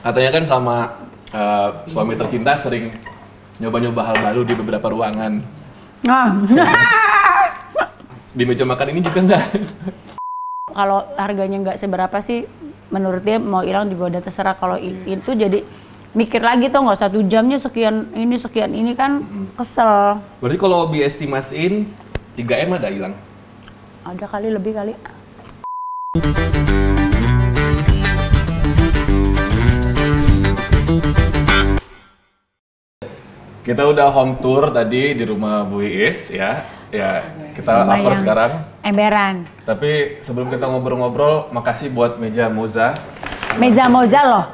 Katanya kan sama suami tercinta sering nyoba-nyoba hal baru di beberapa ruangan. Di meja makan ini juga enggak? Kalau harganya nggak seberapa sih, menurut dia mau hilang juga udah terserah. Kalau itu jadi mikir lagi tuh, nggak 1 jamnya sekian ini kan kesel. Berarti kalau diestimasiin 3M ada hilang? Ada kali, lebih kali. Kita udah home tour tadi di rumah Bu Iis ya. Ya, kita lapar sekarang. Emberan. Tapi sebelum kita ngobrol-ngobrol, makasih buat meja moza. Meja moza loh.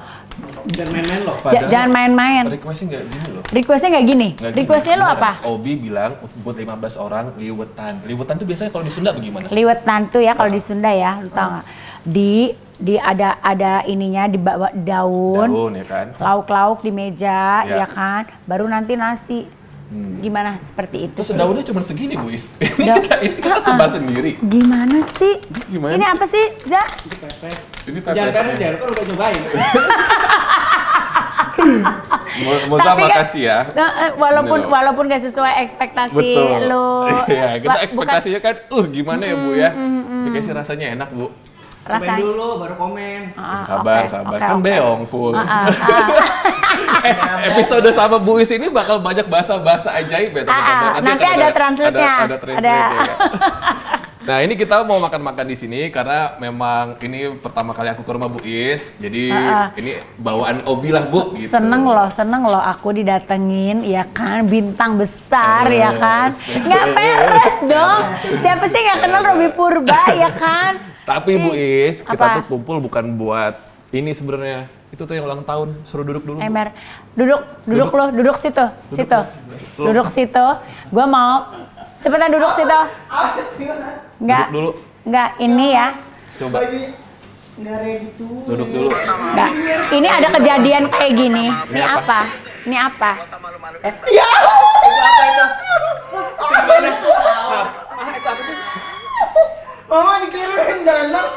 Jangan main-main loh. Jangan main-main. Requestnya nggak gini loh. Requestnya nggak gini? Requestnya lo apa? Obi bilang buat 15 orang liwetan. Liwetan tuh biasanya kalau di Sunda bagaimana? Liwetan tuh ya kalau di Sunda ya, lu tau nggak? Di ada ininya, dibawa daun ya kan? Lauk-lauk di meja ya kan, baru nanti nasi. Gimana seperti itu? Terus sih? daunnya cuma segini Bu Is. Ini kita sebar sendiri. Gimana sih? Gimana ini sih? apa sih, Ja? Ini Jangan karena Jar, kan udah nyobain. Moza Tapi kan, makasih ya. Walaupun gak sesuai ekspektasi Betul. lu. Iya, kita ekspektasinya kan, gimana ya Bu ya? Dikasih rasanya enak Bu. Cobain dulu, baru komen. Sabar. Kan beong full. Episode sama Bu Is ini bakal banyak bahasa-bahasa ajaib ya teman-teman. Nanti ada translate-nya. Ada translate ya. Nah, ini kita mau makan-makan di sini karena memang ini pertama kali aku ke rumah Bu Is. Jadi ini bawaan Obi lah Bu gitu. Seneng loh aku didatengin ya kan, bintang besar ya kan. Nggak peres dong. Siapa sih nggak kenal Robby Purba ya kan? Tapi Bu Is, kita Apa? tuh kumpul bukan buat ini sebenarnya. Itu tuh yang ulang tahun. Suruh duduk dulu. Ember, duduk situ. Duduk situ. Gua mau cepetan duduk situ. Enggak. Duduk dulu. Enggak, ini ya. Coba. Nggak ready tuh. Duduk dulu. Enggak. Ini ada kejadian kayak gini. Ini apa? Ini apa? Ya! Itu apa itu? Gimana? Itu apa sih? Mama dikirimin danang.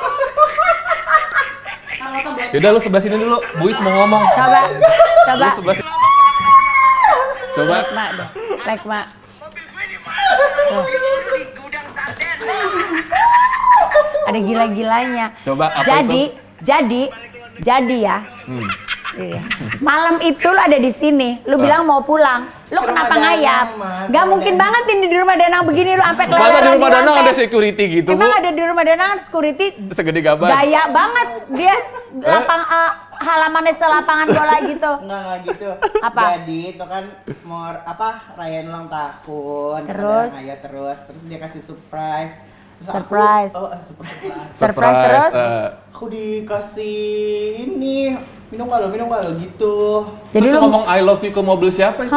Yaudah lu sebelah sini dulu. Bu Is mau ngomong. Coba. Lu sebelah sini. Coba. Mak deh. Like mak. Ada gila-gilanya. Coba apa Jadi ya. Iya. Malam itu lu ada di sini, lu bilang mau pulang, lu kenapa ngayap? Gak mungkin banget ini di rumah Danang begini lu sampai kelewatan. Masa di rumah Danang ada security gitu, Bu? Emang ada di rumah Danang security Segede gaban. gaya banget dia, halamannya selapangan bola gitu. Enggak gitu. Apa? Jadi itu kan mau rayain ulang tahun. Terus? Terus dia kasih surprise. Terus Surprise. surprise. Terus? Aku dikasih ini minum nggak lo gitu. Jadi Terus lu ngomong I love you ke mobil siapa itu?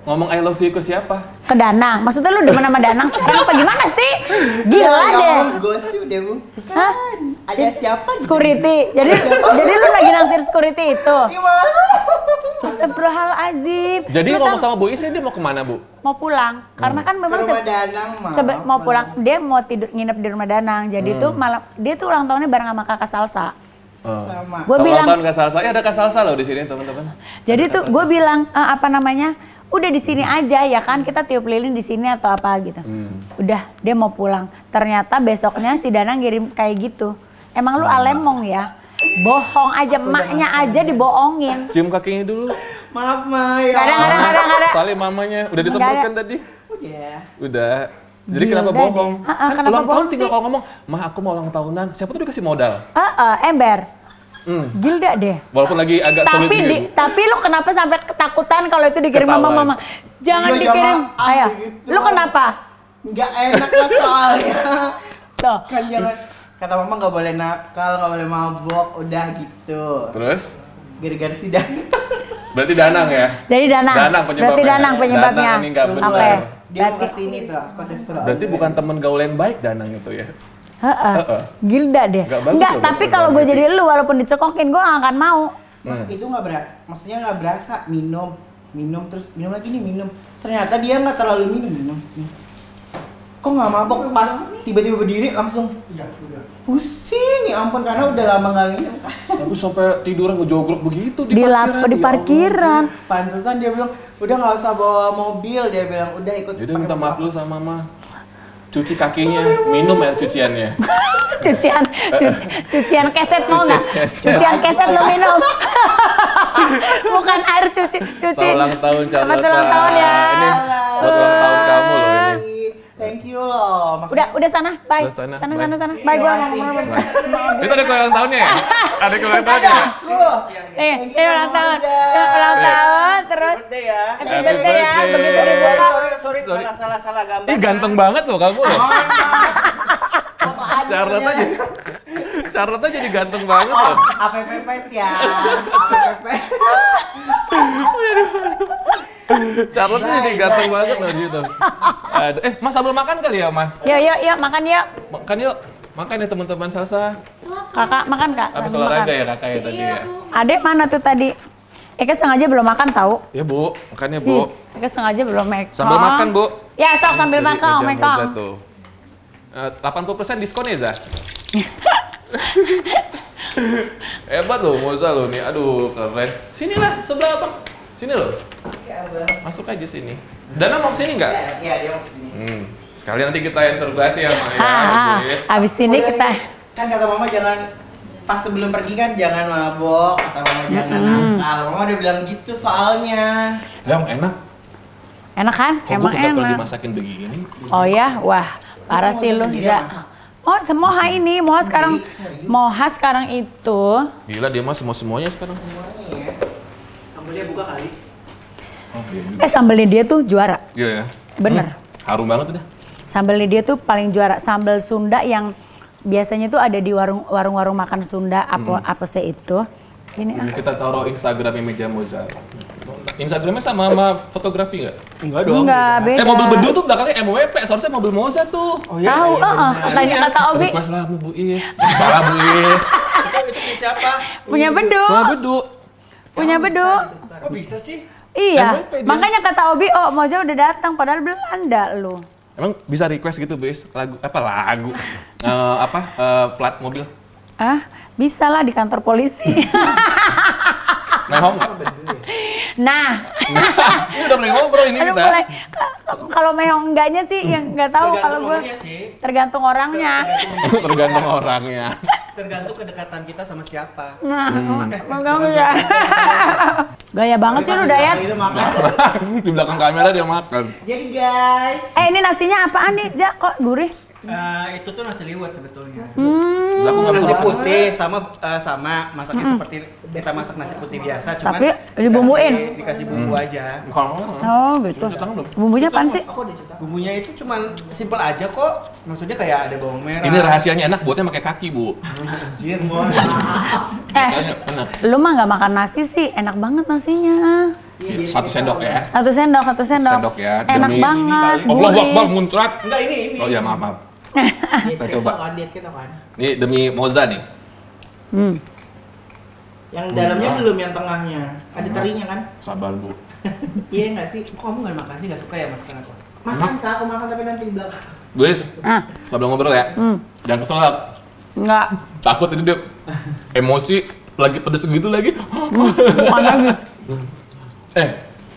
Ngomong I love you ke siapa? ke Danang. Maksudnya lu demen sama Danang sekarang apa gimana sih? Gila deh. Gue sih udah bukan. Ada siapa? Security. Jadi lu lagi naksir security itu. Gimana? Astagfirullahaladzim. Jadi Lu ngomong tahu- sama Bu Is dia mau kemana, Bu? mau pulang karena kan memang Ke rumah Danang mah. mau pulang, dia mau tidur nginep di rumah Danang. Jadi tuh malam dia tuh ulang tahunnya bareng sama kakak Salsa. Sama. Gue bilang, Tahun Kak Salsa, ada Kak Salsa loh di sini teman-teman. jadi tuh gue bilang udah di sini aja ya kan, kita tiup lilin di sini atau apa gitu. Udah dia mau pulang. Ternyata besoknya si Danang ngirim kayak gitu. Emang lu alemong ya? Bohong aja, emaknya aja dibohongin. Cium kakinya dulu. Maaf Ma ya. Gak ada. Soalnya mamanya udah disemprotkan tadi. Udah. Jadi Gila kenapa deh. bohong? Kenapa ulang tahun bohong tinggal sih? kalau ngomong, "Mah aku mau ulang tahunan." Siapa tuh dikasih modal? Ember. Gilda deh. Walaupun lagi agak sulit Tapi lu kenapa sampai ketakutan kalau itu dikirim Ketahuan. mama? Jangan Iya, dikirim. jamaah Ayo. gitu. Lu kenapa? Nggak enak lah soalnya. Tuh. Kan jangan kata mama nggak boleh nakal, nggak boleh mabok, udah gitu. Terus? Gara-gara si Danang. Berarti Danang ya? Jadi Danang. Danang penyebabnya. Berarti Danang penyebabnya. Danang ini nggak benar. Oke. Dia mau Berarti kasih ini tuh, kolesterol. Berarti bukan temen gaul yang baik Danang itu ya? Gilda deh. Nggak bagus Enggak, loh tapi buat kalau gue orang jadi lu walaupun dicekokin gue gak akan mau. Itu nggak maksudnya nggak berasa minum terus minum lagi nih minum. Ternyata dia nggak terlalu minum. kok nggak mabok, pas tiba-tiba berdiri langsung pusing, ya ampun, karena udah lama nggak minum. Tapi sampai tiduran ngejogrok begitu Di parkiran. Pantesan dia bilang, udah nggak usah bawa mobil, dia bilang udah ikut. Jadi minta maaf dulu sama mama. Cuci kakinya, minum air cuciannya. Cucian keset mau nggak? Cucian keset lo minum. Bukan air cuci. Selamat ulang tahun Charlotte. Selamat ulang tahun ya. Ini buat ulang tahun kamu loh ini. Thank you loh. Udah sana, bye. Sana, Sana. Bye, gua ngomong. Itu ada kue ulang tahunnya ya? Ada kue ulang tahunnya? Saya ulang tahun. Ulang tahun terus. Happy birthday ya. Begitu dibuka. Sorry, salah gambar. Ih ganteng banget loh kamu loh. Charlotte jadi ganteng banget loh. APPP ya. APPP. Charlotte jadi ganteng banget loh gitu. Mas sambil makan kali ya, Mas? Yuk, makan yuk. Makan yuk. Makan ya teman-teman Salsa. Kakak makan, Kak. Habis olahraga ya kakak ya tadi ya. Adek mana tuh tadi? Eka sengaja belum makan tahu. Ya Bu, makannya Bu. Eka sengaja belum makan. Sambil makan Bu. Ya sok sambil makan, Moza tuh. 80% diskon ya, Zah? Hebat loh Moza loh nih, aduh keren. Sini lah, sebelah apa? Sini loh. Masuk aja sini. Dana mau kesini nggak? Iya, dia mau kesini. Sekali nanti kita interogasi ya, Maya. Abis ini kita. Kan kata mama jangan, pas sebelum pergi kan jangan mabok, kata mama jangan nakal. Mama udah bilang gitu soalnya. Yang enak. Enak kan? Kok Emang enak. Kalau enak. dimasakin begini. Oh ya, wah parah sih lu. Oh, Moha ini, Moha sekarang itu. Gila dia mah semuanya sekarang. Sambelnya buka kali. Sambelnya dia tuh juara. Iya ya. Bener. Harum banget udah. Sambelnya dia tuh paling juara. Sambal Sunda yang biasanya tuh ada di warung-warung makan Sunda, apa sih itu. Ini Kita taruh Instagramnya Meja Moza. Instagramnya sama fotografi nggak? Enggak dong. Enggak, beda. Mobil bedu tuh belakangnya MWP, seharusnya mobil Moza tuh. Oh iya. Tahu, tanya kata Obi. Request lah Bu Is. Salah Bu Is. Itu punya siapa? Punya bedu. Punya bedu. Kok bisa sih? Iya, MVP dia. makanya kata Obi, oh Moza udah datang, padahal Belanda lu. Emang bisa request gitu Bu Is? Lagu? Plat mobil? Bisa lah di kantor polisi. Mehong nggak? Nah, Ini udah mulai ngobrol ini aduh kita. mulai. Kalau mehong enggaknya sih, yang nggak tahu kalau gue. Tergantung orangnya. Tergantung orangnya. Tergantung kedekatan kita sama siapa. Nah, enggak ya. Gaya banget sih lu Dayat. Itu makan. Di belakang kamera dia makan. Jadi guys, Ini nasinya apaan nih, Ja? Kok gurih? itu tuh nasi liwet sebetulnya. Terus aku nggak bisa Nasi makan. putih sama masaknya seperti kita masak nasi putih biasa, cuman Tapi dibumbuin. dikasih bumbu aja. Oh gitu. Bumbunya apaan sih? Bumbunya itu cuman simple aja kok. Maksudnya kayak ada bawang merah. Ini rahasianya enak buatnya pakai kaki Bu. Anjir, mohon. Enak. Lu mah nggak makan nasi sih, enak banget nasinya. 1 sendok ya. Satu sendok. Sendok ya. Enak Demi- banget, Allah gurih. Akbar muncrat. Enggak ini. Oh ya maaf. Kita coba. Diet kita kan. Ini demi Moza nih. Yang dalamnya belum, yang tengahnya. Ada terinya kan? Sabar Bu. Iya nggak sih? Kok kamu nggak makan sih? Nggak suka ya masakan aku? Makan Kak, aku makan tapi nanti di belakang. Bu Is, sambil ngobrol ya. Jangan kesel lah. Enggak, Takut itu dia emosi lagi pedes gitu lagi. bukan lagi.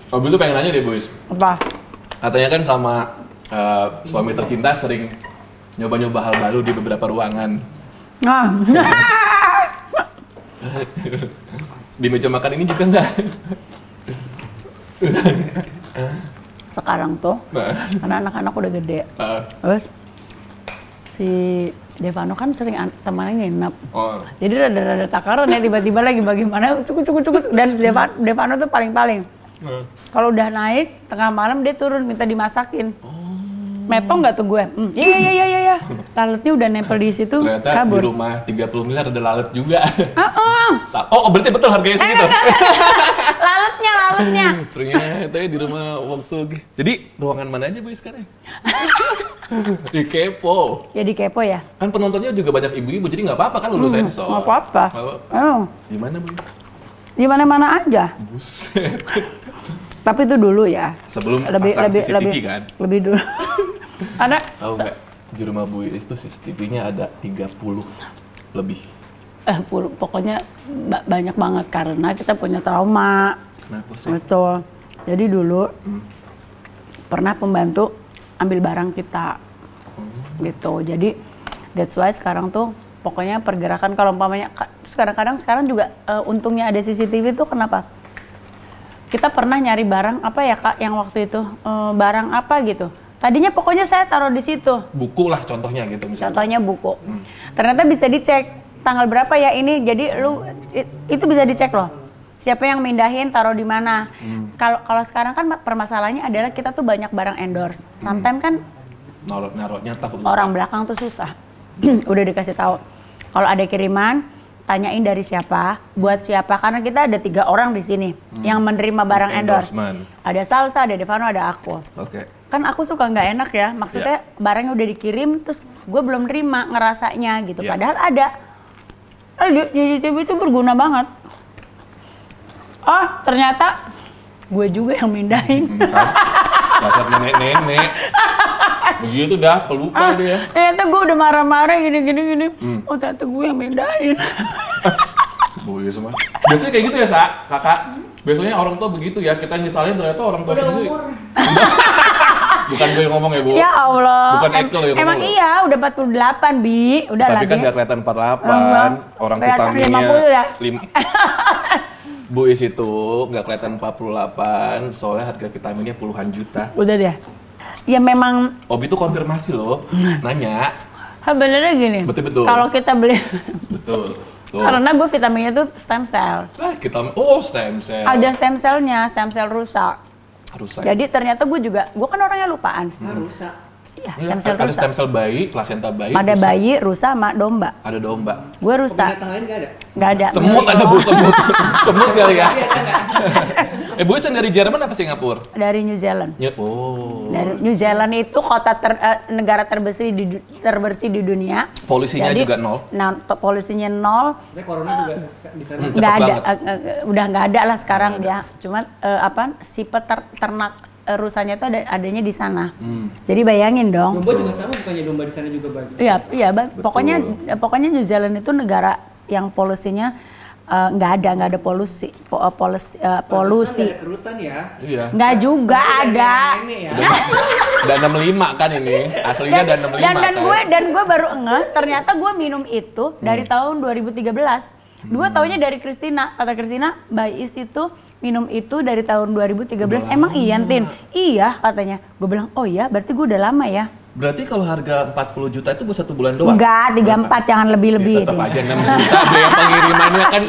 Mobil tuh pengen nanya deh Bu Is. Apa? Katanya kan sama suami tercinta sering nyoba-nyoba hal baru di beberapa ruangan. Nah. Di meja makan ini juga enggak? Sekarang tuh, karena anak-anak udah gede. Terus si Devano kan sering temannya nginep. Jadi rada-rada takaran ya, tiba-tiba lagi bagaimana cukup. Dan Devano tuh paling-paling. Kalau udah naik, tengah malam dia turun minta dimasakin. Metong nggak tuh gue? Iya. Lalatnya udah nempel di situ, Ternyata kabur. di rumah 30 miliar ada lalat juga. Oh berarti betul harganya segitu? Lalatnya. Ternyata di rumah Wong Sugi. Jadi ruangan mana aja Bu sekarang? Di kepo. Jadi kepo ya? Kan penontonnya juga banyak ibu-ibu, jadi nggak apa-apa kan lulus sensor. Nggak apa-apa. Di mana Bu? Di mana-mana aja. Buset. Tapi itu dulu ya. Sebelum pasang CCTV kan? Lebih dulu. Ada. Tahu nggak? Di rumah Bu Iis tuh CCTV-nya ada 30 lebih. Pokoknya banyak banget karena kita punya trauma. Kenapa sih? Betul. Jadi dulu pernah pembantu ambil barang kita, gitu. Jadi that's why sekarang tuh pokoknya pergerakan kalau umpamanya sekarang juga untungnya ada CCTV tuh kenapa? Kita pernah nyari barang apa ya Kak yang waktu itu barang apa gitu. Tadinya pokoknya saya taruh di situ. Buku lah contohnya gitu misalnya. Contohnya buku. Ternyata bisa dicek tanggal berapa ya ini. Jadi itu bisa dicek loh. Siapa yang mindahin, taruh di mana. Kalau sekarang kan permasalahannya adalah kita tuh banyak barang endorse. Sometimes kan naruhnya takut orang belakang tuh susah. Udah dikasih tahu. Kalau ada kiriman, tanyain dari siapa, buat siapa. Karena kita ada 3 orang di sini yang menerima barang endorse. Ada Salsa, ada Devano, ada aku. Oke. Kan aku suka nggak enak ya. Maksudnya barangnya udah dikirim, terus gue belum terima ngerasanya gitu. Padahal ada. CCTV itu berguna banget. Oh, ternyata gue juga yang mindahin. Dasar nenek-nenek. Begitu dah, pelupa dia. Ternyata gue udah marah-marah gini. Oh, ternyata gue yang mindahin. Bu Iis semua. Biasanya kayak gitu ya, Kakak? Biasanya orang tua begitu ya, kita nyesalin ternyata orang tua sendiri. Bukan gue yang ngomong ya, Bu? Ya Allah. Bukan Ekel yang ngomong. Emang iya, udah 48, Bi. Udah tapi lagi. Kan nggak kelihatan 48. Orang vitaminnya 50 ya? Bu Iis itu nggak kelihatan 48, soalnya harga vitaminnya puluhan juta. Udah deh. Ya memang. Obi tuh konfirmasi loh, nanya. Sebenarnya gini. Betul. Kalau kita beli. Betul. Tuh. Karena gue vitaminnya tuh stem cell. Stem cell. Ada stem cellnya, stem cell rusak. Rusak. Jadi ternyata gue kan orangnya lupaan. Rusak. Iya, stem cell ada rusak. stem cell bayi, plasenta bayi. Ada rusak. bayi, rusa, sama domba. Ada domba. Gue rusak. Binatang lain nggak ada? Nggak ada. Semut ada Bu, semut. Semut kali ya. Bu Iis dari Jerman apa Singapura? Dari New Zealand. Oh. Dari New Zealand itu kota negara terbersih di dunia. Polusinya Jadi, juga 0. Nah, polusinya 0. Nah, corona juga di sana. Nggak ada, banget. Udah nggak ada lah sekarang dia. Cuman si ternak rusanya itu adanya di sana. Jadi bayangin dong. Domba juga sama, bukannya domba di sana juga bagus? Iya, pokoknya New Zealand itu negara yang polusinya nggak ada polusi. Polusi. Ada kerutan ya? Iya. Nggak juga ada. Nenek ya? Dan 65 kan ini. Aslinya dan 65 Dan gue baru ternyata gue minum itu dari tahun 2013. Gue taunya dari Christina. Kata Christina, Mbak Iis itu minum itu dari tahun 2013. Emang iya, Tin? Iya katanya. Gue bilang, oh iya berarti gue udah lama ya. Berarti kalau harga 40 juta itu buat 1 bulan doang? Enggak, 34 jangan lebih-lebih. Ya, tetap aja 6 juta biaya pengirimannya kan.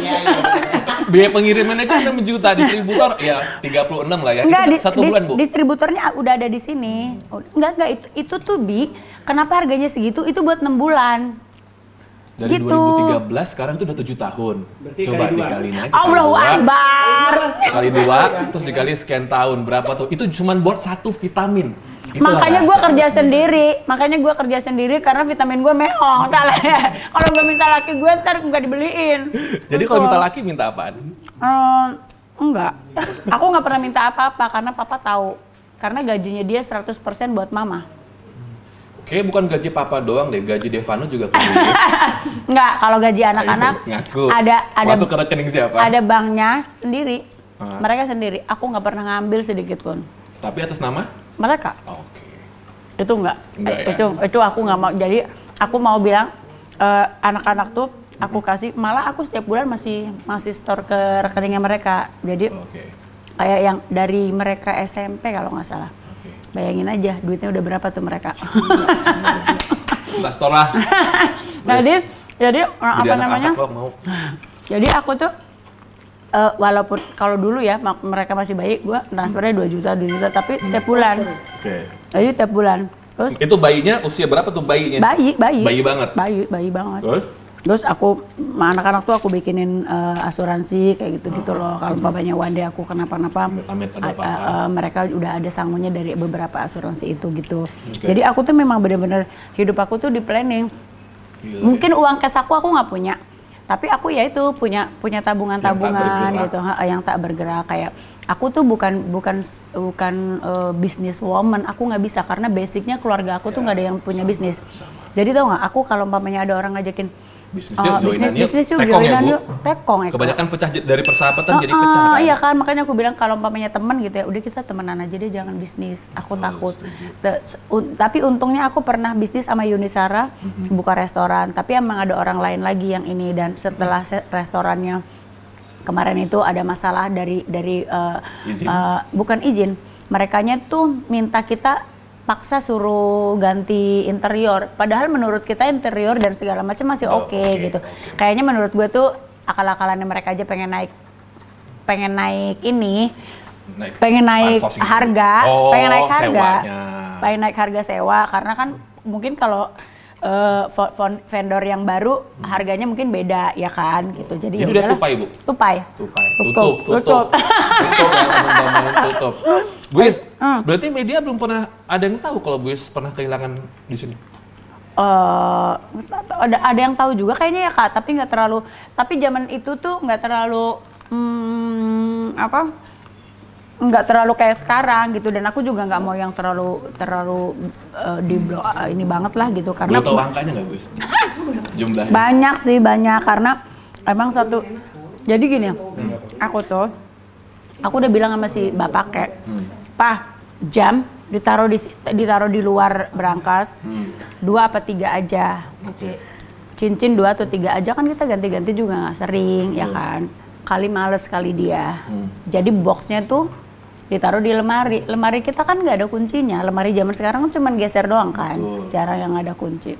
Biaya pengirimannya kan 6 juta, distributor ya 36 lah ya. Enggak, itu 1 bulan, Bu. Distributornya udah ada di sini. Enggak, itu tuh Bi, kenapa harganya segitu? Itu buat 6 bulan. Dari gitu. 2013 sekarang itu udah 7 tahun. Berarti Coba kali 2. dikaliin aja. Allahu Akbar. Kali 2, terus dikali sekian tahun berapa tuh? Itu cuma buat 1 vitamin. Itulah Makanya gue rasa. kerja sendiri karena vitamin gue mehong. Kalau gue minta laki gue ntar nggak dibeliin. Jadi kalau minta laki minta apaan? Enggak. Aku nggak pernah minta apa-apa karena papa tahu. Karena gajinya dia 100% buat mama. Kayaknya bukan gaji papa doang deh, gaji Devano juga ke Iis. Enggak, kalau gaji anak-anak Ngaku. ada Masuk ke rekening siapa? Ada banknya sendiri. Mereka sendiri. Aku nggak pernah ngambil sedikit pun. Tapi atas nama? Mereka. Oke. Itu enggak. Enggak ya? Itu aku nggak mau. Jadi aku mau bilang anak-anak tuh aku kasih, malah aku setiap bulan masih store ke rekeningnya mereka. Jadi kayak yang dari mereka SMP kalau nggak salah. Bayangin aja duitnya udah berapa tuh mereka. Kita store lah. jadi apa namanya? Mau. Jadi aku tuh walaupun kalau dulu ya mereka masih bayi, gue transfernya 2 juta, tapi tiap bulan. Oke. Jadi tiap bulan. Terus Itu bayinya usia berapa tuh bayinya? bayi banget. Bayi banget. Terus aku anak-anak tuh aku bikinin asuransi kayak gitu-gitu loh. Kalau papanya one day aku kenapa-napa, mereka udah ada sangunya dari beberapa asuransi itu gitu. Jadi aku tuh memang bener-bener hidup aku tuh di planning. Mungkin uang cash aku nggak punya. Tapi aku ya itu punya tabungan-tabungan gitu, yang tak bergerak. Kayak aku tuh bukan business woman, aku nggak bisa karena basicnya keluarga aku tuh nggak ada yang punya bisnis. Jadi tau nggak, aku kalau umpamanya ada orang ngajakin bisnis yuk, joinan yuk, tekong. Kebanyakan pecah dari persahabatan jadi pecah kan? Iya kan, makanya aku bilang kalau umpamanya teman gitu ya, udah kita temenan aja deh, jangan bisnis. Aku takut. Tapi untungnya aku pernah bisnis sama Yunisara, buka restoran. Tapi emang ada orang lain lagi yang ini, dan setelah restorannya kemarin itu ada masalah dari bukan izin, merekanya tuh minta kita paksa suruh ganti interior, padahal menurut kita interior dan segala macam masih oke gitu. Kayaknya menurut gue tuh akal-akalannya mereka aja pengen naik harga, pengen naik harga sewa, karena kan mungkin kalau vendor yang baru harganya mungkin beda ya kan gitu. Jadi udah tupai, Bu? Tupai. Tutup ya, tutup. Buis, berarti media belum pernah ada yang tahu kalau Buis pernah kehilangan di sini? Ada yang tahu juga kayaknya ya Kak, tapi nggak terlalu. Tapi zaman itu tuh nggak terlalu nggak terlalu kayak sekarang gitu, dan aku juga nggak mau yang terlalu di blok ini banget lah gitu, karena belum tahu angkanya nggak Buis? Jumlahnya banyak karena emang satu. Jadi gini, aku udah bilang sama si bapak kayak, Pak, jam ditaruh di luar berangkas, 2 apa 3 aja. Cincin 2 atau 3 aja, kan kita ganti-ganti juga nggak sering ya kan, kali males kali dia. Jadi boxnya tuh ditaruh di lemari kita kan nggak ada kuncinya, lemari zaman sekarang kan cuma geser doang kan, jarang yang ada kunci.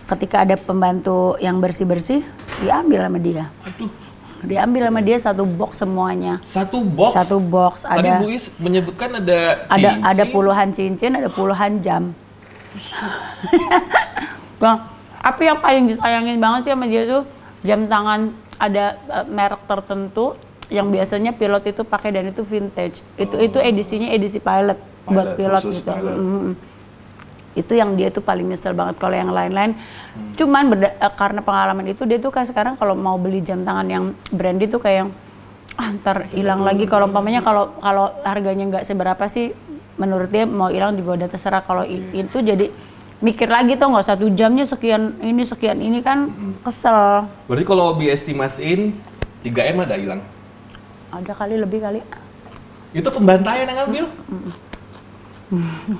Ketika ada pembantu yang bersih diambil sama dia. Diambil sama dia 1 box semuanya. 1 box Tadi ada. Buis menyebutkan ada cincin. Ada puluhan cincin, ada puluhan jam. Bang, tapi yang paling disayangin banget sih sama dia tuh jam tangan ada merek tertentu yang biasanya pilot itu pakai, dan itu vintage. Itu edisinya edisi pilot buat pilot gitu. Itu yang dia tuh paling nyesel banget. Kalau yang lain-lain cuman karena pengalaman itu, dia tuh kan sekarang kalau mau beli jam tangan yang branded tuh kayak ntar hilang lagi. Kalau umpamanya kalau harganya nggak seberapa sih, menurut dia mau hilang juga udah terserah. Kalau itu jadi mikir lagi tuh, nggak 1 jamnya sekian ini kan kesel. Berarti kalau diestimasiin 3M ada hilang? Ada kali, lebih kali. Itu pembantaian yang ngambil?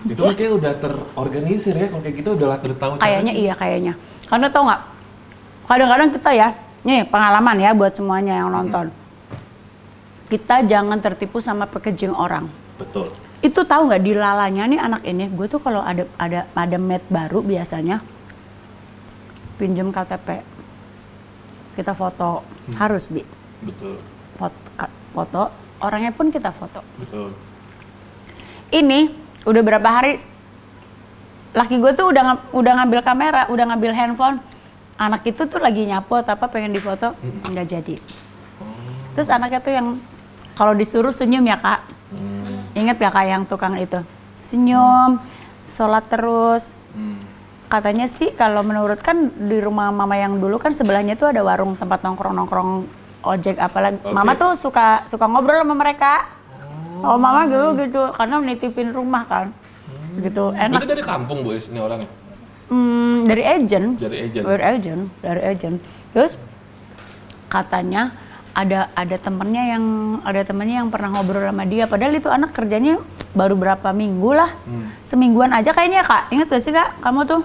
Itu kayak udah terorganisir ya, kalau kayak gitu udah tahu kayaknya caranya. Iya kayaknya. Karena tau nggak, kadang-kadang kita ya, nih pengalaman ya buat semuanya yang nonton. Kita jangan tertipu sama packaging orang. Betul. Itu tahu nggak, di lalanya nih anak ini, gue tuh kalau ada maid baru biasanya pinjem KTP, kita foto, harus Bi. Betul. Foto, orangnya pun kita foto. Betul. Ini udah berapa hari laki gue tuh udah ngambil kamera, udah ngambil handphone, anak itu tuh lagi nyapu apa pengen difoto, nggak jadi. Terus anaknya tuh yang kalau disuruh senyum ya Kak, inget gak Kak yang tukang itu senyum, sholat terus. Katanya sih kalau menurut kan di rumah mama yang dulu kan sebelahnya tuh ada warung tempat nongkrong ojek apalagi. Mama tuh suka ngobrol sama mereka. Oh mama gitu karena menitipin rumah kan. Gitu enak. Itu dari kampung Bu ini orangnya? Dari agent. Dari agent. Terus katanya ada temennya yang pernah ngobrol sama dia, padahal itu anak kerjanya baru berapa minggu lah. Semingguan aja kayaknya Kak. Ingat gak sih Kak kamu tuh?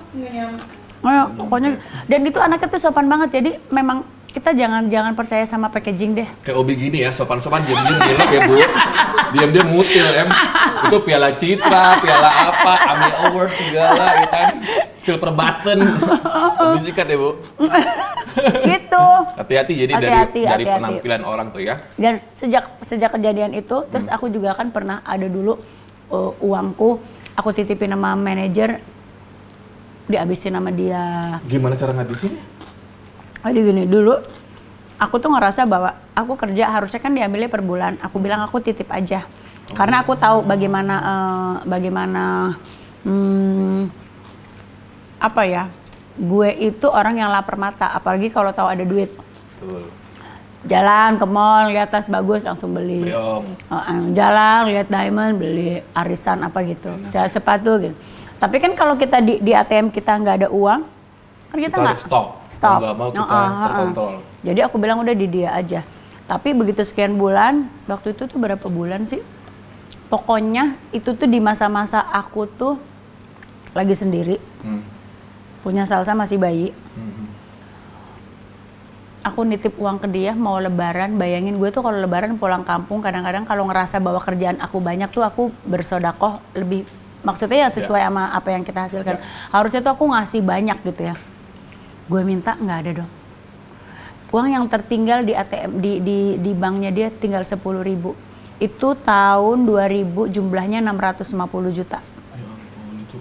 Pokoknya, dan itu anaknya tuh sopan banget. Jadi memang kita jangan percaya sama packaging deh. Kayak Obi gini ya, sopan-sopan, diam-diam ngelak ya Bu. Diam-diam mutil Itu piala Citra, piala apa, AMI Award segala, ya kan. Silver button. Habis sikat ya Bu. Gitu. Hati-hati jadi dari penampilan orang tuh ya. Dan sejak kejadian itu, terus aku juga kan pernah ada dulu uangku, aku titipin sama manajer, dihabisin sama dia. Gimana cara ngabisinnya? Jadi gini, dulu aku tuh ngerasa bahwa aku kerja harusnya kan diambilnya per bulan. Aku bilang aku titip aja, karena aku tahu bagaimana apa ya, gue itu orang yang lapar mata, apalagi kalau tahu ada duit. Betul. Jalan ke mall, lihat tas bagus langsung beli. Jalan, lihat diamond, beli arisan apa gitu. Sepatu gitu. Tapi kan kalau kita di ATM kita nggak ada uang, kan kita nggak stop. Nggak mau kita terkontrol. Jadi aku bilang udah di dia aja. Tapi begitu sekian bulan, waktu itu tuh berapa bulan sih? Pokoknya itu tuh di masa-masa aku tuh lagi sendiri. Punya Salsa masih bayi. Aku nitip uang ke dia mau lebaran, bayangin gue tuh kalau lebaran pulang kampung kadang-kadang kalau ngerasa bahwa kerjaan aku banyak tuh aku bersodakoh lebih, maksudnya ya sesuai sama apa yang kita hasilkan. Harusnya tuh aku ngasih banyak gitu ya. Gue minta nggak ada dong. Uang yang tertinggal di ATM di banknya dia tinggal 10.000. Itu tahun 2000 jumlahnya 650 juta. Ya ampun itu.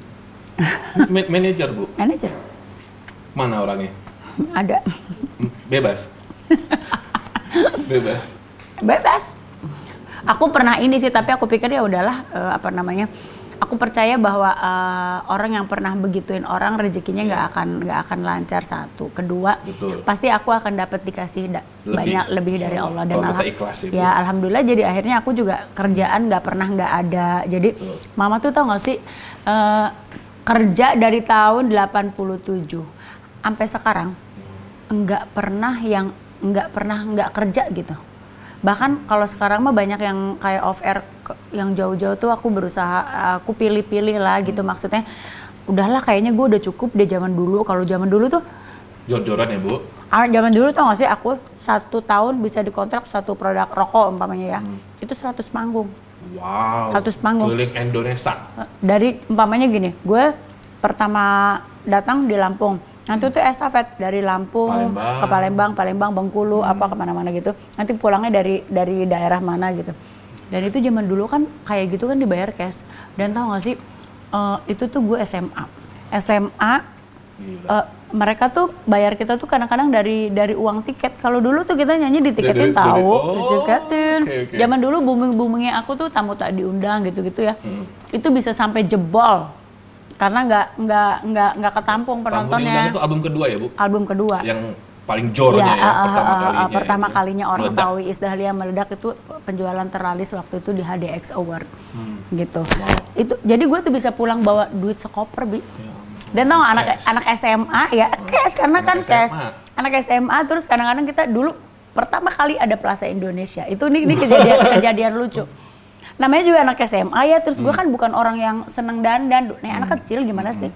Manajer Bu? Manajer. Mana orangnya? Ada. Bebas. Bebas. Aku pernah ini sih, tapi aku pikir ya udahlah, aku percaya bahwa orang yang pernah begituin orang rezekinya nggak akan lancar, satu. Kedua, pasti aku akan dapat dikasih banyak lebih dari Allah, dan alhamdulillah jadi akhirnya aku juga kerjaan nggak pernah nggak ada. Jadi mama tuh tau nggak sih, kerja dari tahun 87 sampai sekarang nggak pernah nggak kerja gitu. Bahkan kalau sekarang mah banyak yang kayak off air yang jauh-jauh tuh aku berusaha, aku pilih-pilih lah gitu, maksudnya udahlah kayaknya gue udah cukup deh zaman dulu. Kalau zaman dulu tuh jor-joran ya Bu? Zaman dulu tuh nggak sih aku 1 tahun bisa dikontrak 1 produk rokok umpamanya ya, itu 100 panggung. Wow. 100 panggung. Keliling Indonesia. Dari umpamanya gini, gue pertama datang di Lampung. Nanti tuh estafet dari Lampung ke Palembang, Bengkulu, apa kemana-mana gitu. Nanti pulangnya dari daerah mana gitu. Dan itu zaman dulu kan kayak gitu kan dibayar cash. Dan tau gak sih, itu tuh gue SMA, mereka tuh bayar kita tuh kadang-kadang dari uang tiket. Kalau dulu tuh kita nyanyi ditiketin tahu, ditiketin. Zaman dulu booming-boomingnya aku tuh tamu tak diundang gitu-gitu ya. Itu bisa sampai jebol. Karena nggak ketampung penontonnya. Itu album kedua ya Bu? Album kedua. Yang paling jornya pertama kalinya orang tahu Iis Dahlia meledak itu penjualan terlaris waktu itu di HDX Award gitu. Itu jadi gue tuh bisa pulang bawa duit sekoper Bi. Dan tau anak SMA ya cash, karena kan cash. Anak SMA terus kadang-kadang kita dulu pertama kali ada Plaza Indonesia. Itu ini kejadian lucu. Namanya juga anak SMA ya, terus gue kan bukan orang yang seneng dandan. Anak kecil gimana sih?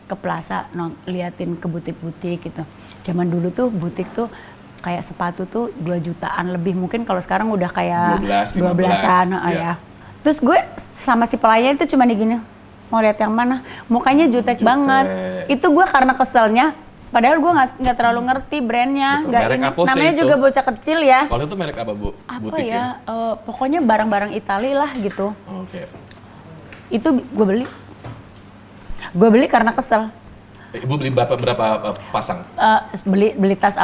Ke plaza, liatin ke butik-butik gitu. Zaman dulu tuh butik tuh kayak sepatu tuh 2 jutaan lebih. Mungkin kalau sekarang udah kayak 12-an ya. Terus gue sama si pelayan itu cuma gini, mau lihat yang mana? Mukanya jutek banget. Itu gue karena keselnya. Padahal gue nggak terlalu ngerti brandnya, namanya juga bocah kecil ya. Waktu itu merek apa Bu? Apa butiknya? Ya? Pokoknya barang-barang Itali lah gitu. Itu gue beli karena kesel. Ibu beli berapa pasang? Beli tas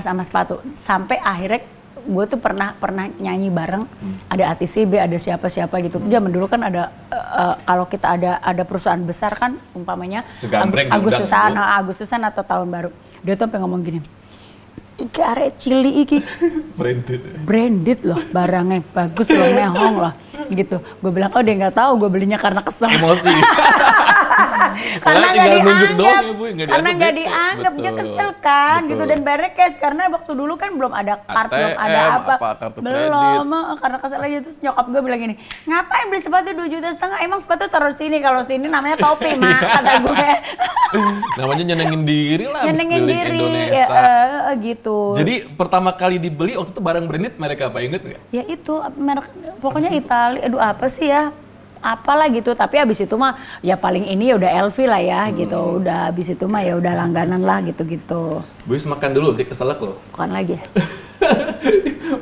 sama sepatu. Sampai akhirnya gue tuh pernah nyanyi bareng, ada artis CB, ada siapa-siapa gitu. Zaman dulu kan ada kalau kita ada perusahaan besar kan umpamanya Agustusan atau tahun baru. Dia tuh pengen ngomong gini, iki arek cili iki branded loh, barangnya bagus loh, mehong loh gitu. Gue bilang dia nggak tahu, gue belinya karena kesel. Emosi. Karena nggak dianggap, dia kesel kan gitu. Dan bayarnya cash karena waktu dulu kan belum ada kartu, belum ada belum, karena kesel aja. Terus nyokap gue bilang gini, ngapain beli sepatu 2,5 juta, emang sepatu taruh sini, kalau sini namanya topi mak, kata gue. Namanya nyenengin diri lah, nyenengin diri Indonesia. Gitu. Jadi pertama kali dibeli waktu itu barang branded merek apa, inget nggak? Ya itu merek pokoknya Itali, aduh apa sih ya, apalah gitu. Tapi abis itu mah ya paling ini ya udah LV lah ya gitu. Udah abis itu mah ya udah langganan lah gitu-gitu. Bu Is makan dulu, nanti keselak loh. Bukan lagi.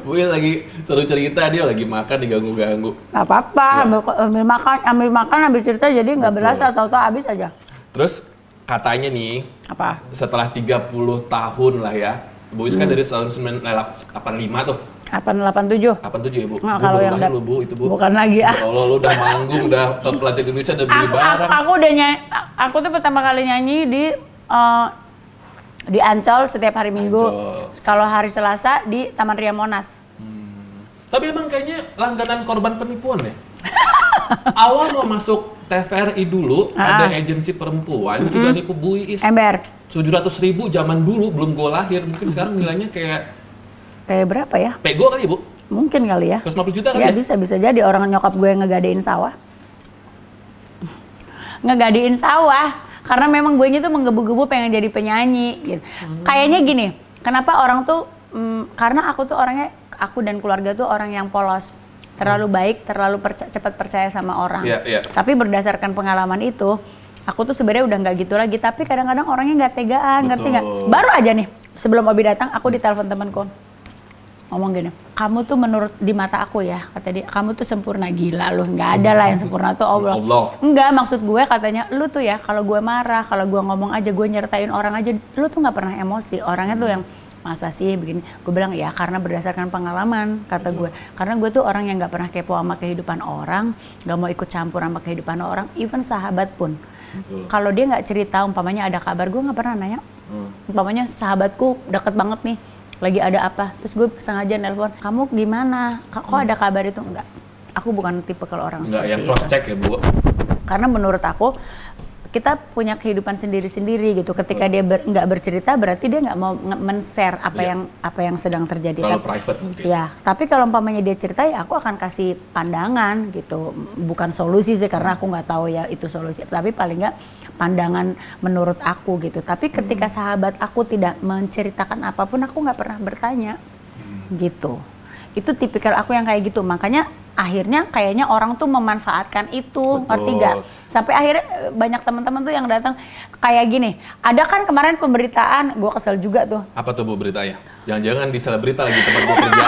Bu Is lagi seru cerita, dia lagi makan diganggu-ganggu. Gak apa-apa, ambil makan ambil cerita jadi nggak berasa, tahu-tahu habis aja. Terus katanya nih, apa? Setelah 30 tahun lah ya, Bu Is kan dari tahun 1985 tuh. 87 ya Bu? Nah, kalau yang lu Bu, itu Bu. Bukan lagi ya Allah, lu udah manggung, udah ke Plaza Indonesia, udah beli barang. Aku tuh pertama kali nyanyi di Di Ancol setiap hari Minggu. Ancol. Kalau hari Selasa di Taman Ria Monas. Tapi emang kayaknya langganan korban penipuan ya? Awal mau masuk TVRI dulu, ada agensi perempuan juga nipu Bu Iis. Ember. 700.000 zaman dulu, belum gue lahir. Mungkin sekarang nilainya kayak Berapa ya? pego kali ya, Bu? Mungkin kali ya. 150 juta kali Ya ya? bisa jadi orang nyokap gue ngegadein sawah. Ngegadein sawah. Karena memang gue tuh menggebu-gebu pengen jadi penyanyi gitu. Kayaknya gini, kenapa orang tuh, karena aku tuh orangnya, aku dan keluarga tuh orang yang polos. Terlalu baik, terlalu cepat percaya sama orang. Tapi berdasarkan pengalaman itu, aku tuh sebenarnya udah nggak gitu lagi. Tapi kadang-kadang orangnya nggak tegaan, ngerti nggak? Baru aja nih, sebelum Obi datang, aku ditelepon temanku. Ngomong gini, kamu tuh menurut di mata aku ya, kata dia, kamu tuh sempurna. Gila lu, nggak ada lah yang sempurna tuh Allah. Enggak, maksud gue katanya, lu tuh ya kalau gue marah, kalau gue ngomong aja, gue nyertain orang aja, lu tuh nggak pernah emosi. Orangnya tuh yang, masa sih begini? Gue bilang ya karena berdasarkan pengalaman, kata gue. Karena gue tuh orang yang nggak pernah kepo sama kehidupan orang, nggak mau ikut campur sama kehidupan orang, even sahabat pun. Kalau dia nggak cerita, umpamanya ada kabar, gue nggak pernah nanya. Umpamanya sahabatku deket banget nih, lagi ada apa, terus gue sengaja nelpon, kamu gimana? Kok ada kabar itu? Enggak, aku bukan tipe kalau orang enggak, seperti yang cross check ya, Bu. Karena menurut aku, kita punya kehidupan sendiri-sendiri gitu. Ketika dia nggak bercerita, berarti dia nggak mau men-share apa yang sedang terjadi. Terlalu private mungkin. Ya, tapi kalau umpamanya dia cerita, ya aku akan kasih pandangan gitu. Bukan solusi sih, karena aku nggak tahu ya itu solusi. Tapi paling nggak pandangan menurut aku gitu. Tapi ketika sahabat aku tidak menceritakan apapun, aku nggak pernah bertanya gitu. Itu tipikal aku yang kayak gitu. Makanya akhirnya kayaknya orang tuh memanfaatkan itu, ngerti gak? Sampai akhirnya banyak teman-teman tuh yang datang kayak gini. Ada kan kemarin pemberitaan, gue kesel juga tuh. Apa tuh Bu beritanya? Jangan-jangan di selebrita lagi tempat gue kerja.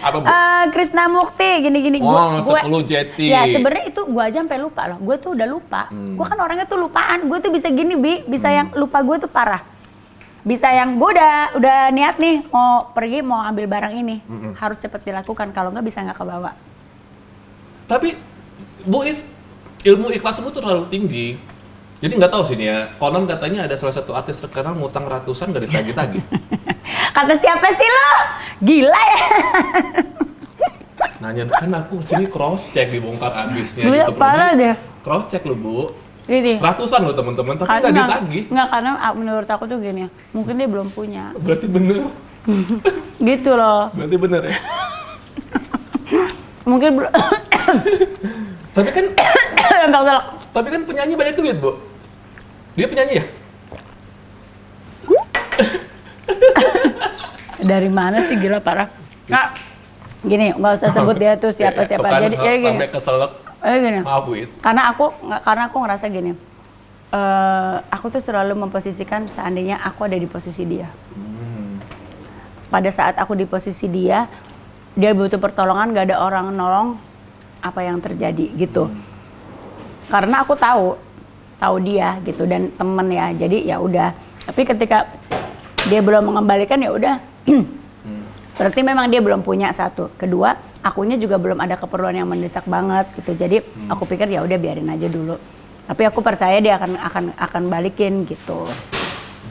Apa Bu? Krisna Mukti, gini-gini. Oh, 10 Jeti. Ya sebenarnya itu gue aja sampai lupa loh. Gue tuh udah lupa. Gue kan orangnya tuh lupaan. Gue tuh bisa gini, bisa yang lupa gue tuh parah. Bisa yang gue udah niat nih mau pergi mau ambil barang ini, harus cepet dilakukan, kalau nggak bisa nggak kebawa. Tapi Bu Is, ilmu ikhlasmu tuh terlalu tinggi. Jadi nggak tahu sih nih ya, konon katanya ada salah satu artis terkenal ngutang ratusan dari tagih-tagih. Kata siapa sih lo? Gila ya? Nanya, kan aku sini cross check dibongkar abisnya Gue gitu. parah deh. Cross check lo Bu. Gini. Ratusan lo teman-teman, tapi nggak ditagih. Nggak, karena menurut aku tuh gini, mungkin dia belum punya. Berarti bener. Gitu loh. Berarti bener ya. Mungkin belum. Tapi kan Nggak salah. Tapi kan penyanyi banyak duit, Bu. Dia penyanyi ya? Dari mana sih, gila parah. Nggak, gini, nggak usah sebut dia tuh siapa-siapa. Kan Jadi ya gini. sampai keselak. Gini. Maaf Bu Is. Karena aku ngerasa gini. Aku tuh selalu memposisikan seandainya aku ada di posisi dia. Pada saat aku di posisi dia butuh pertolongan, gak ada orang nolong, apa yang terjadi gitu. Karena aku tahu dia gitu dan temen ya, jadi ya udah. Tapi ketika dia belum mengembalikan, ya udah. Berarti memang dia belum punya, satu. Kedua, akunya juga belum ada keperluan yang mendesak banget gitu. Jadi aku pikir ya udah biarin aja dulu. Tapi aku percaya dia akan balikin gitu.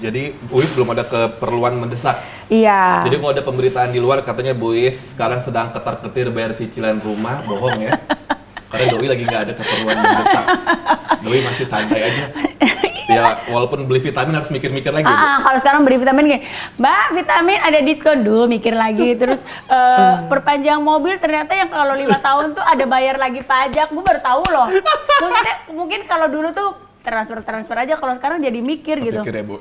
Jadi Bu Is belum ada keperluan mendesak. Iya. Jadi kalau ada pemberitaan di luar katanya Bu Is sekarang sedang ketar-ketir bayar cicilan rumah, bohong ya. Karena Doi lagi nggak ada keperluan mendesak. Doi masih santai aja. Ya walaupun beli vitamin harus mikir-mikir lagi. Kalau sekarang beli vitamin gini, Mbak vitamin ada diskon dulu, mikir lagi. Terus perpanjang mobil ternyata yang kalau 5 tahun tuh ada bayar lagi pajak. Gue baru tahu loh. Mungkin kalau dulu tuh transfer aja, kalau sekarang jadi mikir gitu. Mikir ya Bu.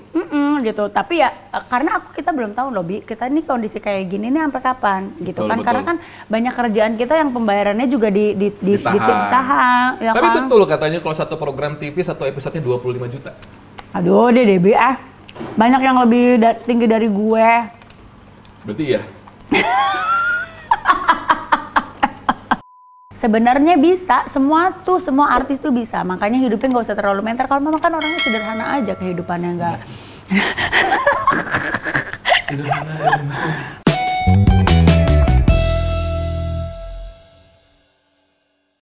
Gitu. Tapi ya karena kita belum tahu loh, Bi. Kita ini kondisi kayak gini nih sampai kapan gitu. Betul, kan. Karena kan banyak kerjaan kita yang pembayarannya juga ditahan. Ya. Tapi kan? betul katanya kalau satu program TV satu episodenya 25 juta. Aduh, deh Bi banyak yang lebih tinggi dari gue. Berarti ya. Sebenarnya bisa, semua artis tuh bisa. Makanya hidupnya nggak usah terlalu mentor. Kalau memang kan orangnya sederhana aja kehidupannya, nggak. Sederhana.